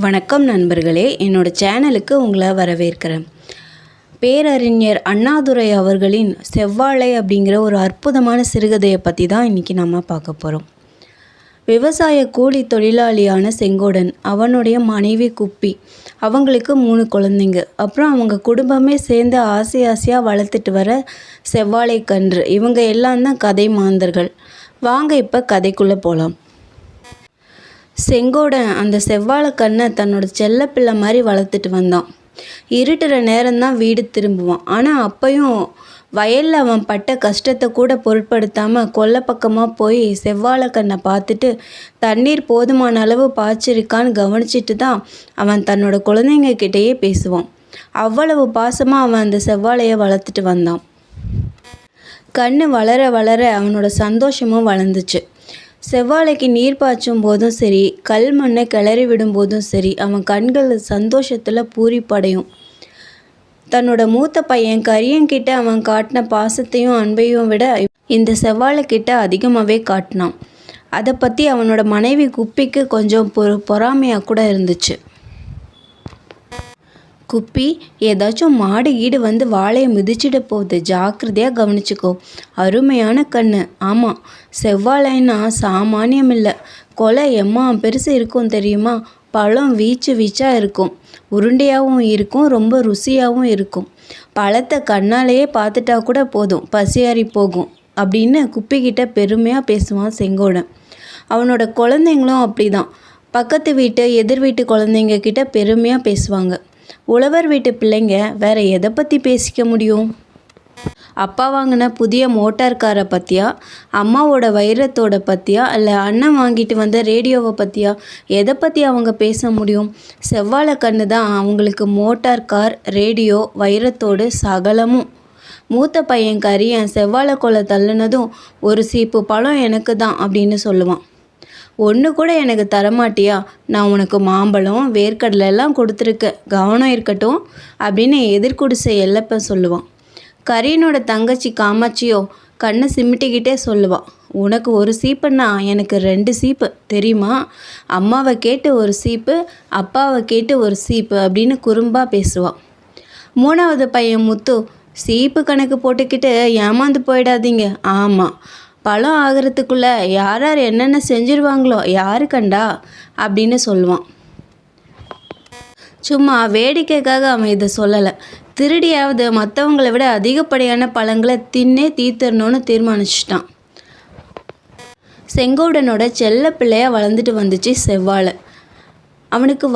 வணக்கம் நண்பர்களே, என்னோடய சேனலுக்கு உங்களை வரவேற்கிறேன். பேரறிஞர் அண்ணாதுரை அவர்களின் செவ்வாழை அப்படிங்கிற ஒரு அற்புதமான சிறுகதையை பற்றி தான் இன்றைக்கி நம்ம பார்க்க போகிறோம். விவசாய கூலி தொழிலாளியான செங்கோடன், அவனுடைய மனைவி குப்பி, அவங்களுக்கு 3 குழந்தைங்க, அப்புறம் அவங்க குடும்பமே சேர்ந்து ஆசையாக வளர்த்துட்டு வர செவ்வாழை கன்று, இவங்க எல்லாம் தான் கதை மாந்தர்கள். வாங்க இப்போ கதைக்குள்ளே போகலாம். செங்கோடன் அந்த செவ்வாழை கண்ணை தன்னோட செல்லப்பிள்ளை மாதிரி வளர்த்துட்டு வந்தான். இருட்டுற நேரம்தான் வீடு திரும்புவான். ஆனால் அப்பையும் வயலில் அவன் பட்ட கஷ்டத்தை கூட பொருட்படுத்தாமல் கொல்லை பக்கமாக போய் செவ்வாழை கண்ணை பார்த்துட்டு தண்ணீர் போதுமான அளவு பாய்ச்சிருக்கான்னு கவனிச்சிட்டு தான் அவன் தன்னோட குழந்தைங்க கிட்டேயே பேசுவான். அவ்வளவு பாசமாக அவன் அந்த செவ்வாழையை வளர்த்துட்டு வந்தான். கண்ணு வளர வளர அவனோட சந்தோஷமும் வளர்ந்துச்சு. செவ்வாழைக்கு நீர் பாய்ச்சும் போதும் சரி, கல் மண்ணை கிளறி விடும் போதும் சரி, அவன் கண்கள் சந்தோஷத்தில் பூரிப்படையும். தன்னோட மூத்த பையன் கரியன்கிட்ட அவன் காட்டின பாசத்தையும் அன்பையும் விட இந்த செவ்வாழைக்கிட்ட அதிகமாகவே காட்டினான். அதை பற்றி அவனோட மனைவி குப்பிக்கு கொஞ்சம் பொறாமையாக கூட இருந்துச்சு. குப்பி, ஏதாச்சும் மாடு ஈடு வந்து வாழையை மிதிச்சிட போகுது, ஜாக்கிரதையாக கவனிச்சுக்கோ. அருமையான கண்ணு. ஆமாம், செவ்வாழைன்னா சாமானியம் இல்லை. கொலை எம்மா பெருசு இருக்கும் தெரியுமா? பழம் வீச்சாக இருக்கும், உருண்டையாகவும் இருக்கும், ரொம்ப ருசியாகவும் இருக்கும். பழத்தை கண்ணாலேயே பார்த்துட்டா கூட போதும், பசியாறி போகும் அப்படின்னு குப்பிக்கிட்ட பெருமையாக பேசுவான் செங்கோடன். அவனோட குழந்தைங்களும் அப்படி தான். பக்கத்து வீட்டு எதிர் வீட்டு குழந்தைங்க கிட்ட பெருமையாக பேசுவாங்க. உழவர் வீட்டு பிள்ளைங்க வேற எதை பற்றி பேசிக்க முடியும்? அப்பா வாங்கின புதிய மோட்டார் காரை பற்றியா, அம்மாவோட வைரத்தோட பற்றியா, இல்லை அண்ணன் வாங்கிட்டு வந்த ரேடியோவை பற்றியா? எதை பற்றி அவங்க பேச முடியும்? செவ்வாழை கண்ணு தான் அவங்களுக்கு மோட்டார் கார், ரேடியோ, வைரத்தோடு சகலமும். மூத்த பையன் கரியன் செவ்வாழை கொலை தள்ளுனதும் ஒரு சீப்பு பழம் எனக்கு தான் அப்படின்னு சொல்லுவான். ஒன்று கூட எனக்கு தரமாட்டியா? நான் உனக்கு மாம்பழம், வேர்க்கடலை எல்லாம் கொடுத்துருக்க, கவனம் இருக்கட்டும் அப்படின்னு எதிர்குடிசை எல்லப்ப சொல்லுவான். கரியனோட தங்கச்சி காமாட்சியோ கண்ணை சிமிட்டிக்கிட்டே சொல்லுவான், உனக்கு ஒரு சீப்புன்னா எனக்கு 2 சீப்பு தெரியுமா? அம்மாவை கேட்டு ஒரு சீப்பு, அப்பாவை கேட்டு ஒரு சீப்பு அப்படின்னு குறும்பாக பேசுவான். 3வது பையன் முத்து, சீப்பு கணக்கு போட்டுக்கிட்டு ஏமாந்து போயிடாதீங்க. ஆமாம், பழம் ஆகிறதுக்குள்ளே யார் என்னென்ன செஞ்சிருவாங்களோ யாரு கண்டா அப்படின்னு சொல்லுவான். சும்மா வேடிக்கைக்காக அவன் இதை சொல்லலை. திருடியாவது மற்றவங்களை விட அதிகப்படியான பழங்களை தின்னே தீர்த்தரணும்னு தீர்மானிச்சிட்டான். செங்கோடனோட செல்ல பிள்ளையாக வளர்ந்துட்டு வந்துச்சு செவ்வாழை. அவனுக்கு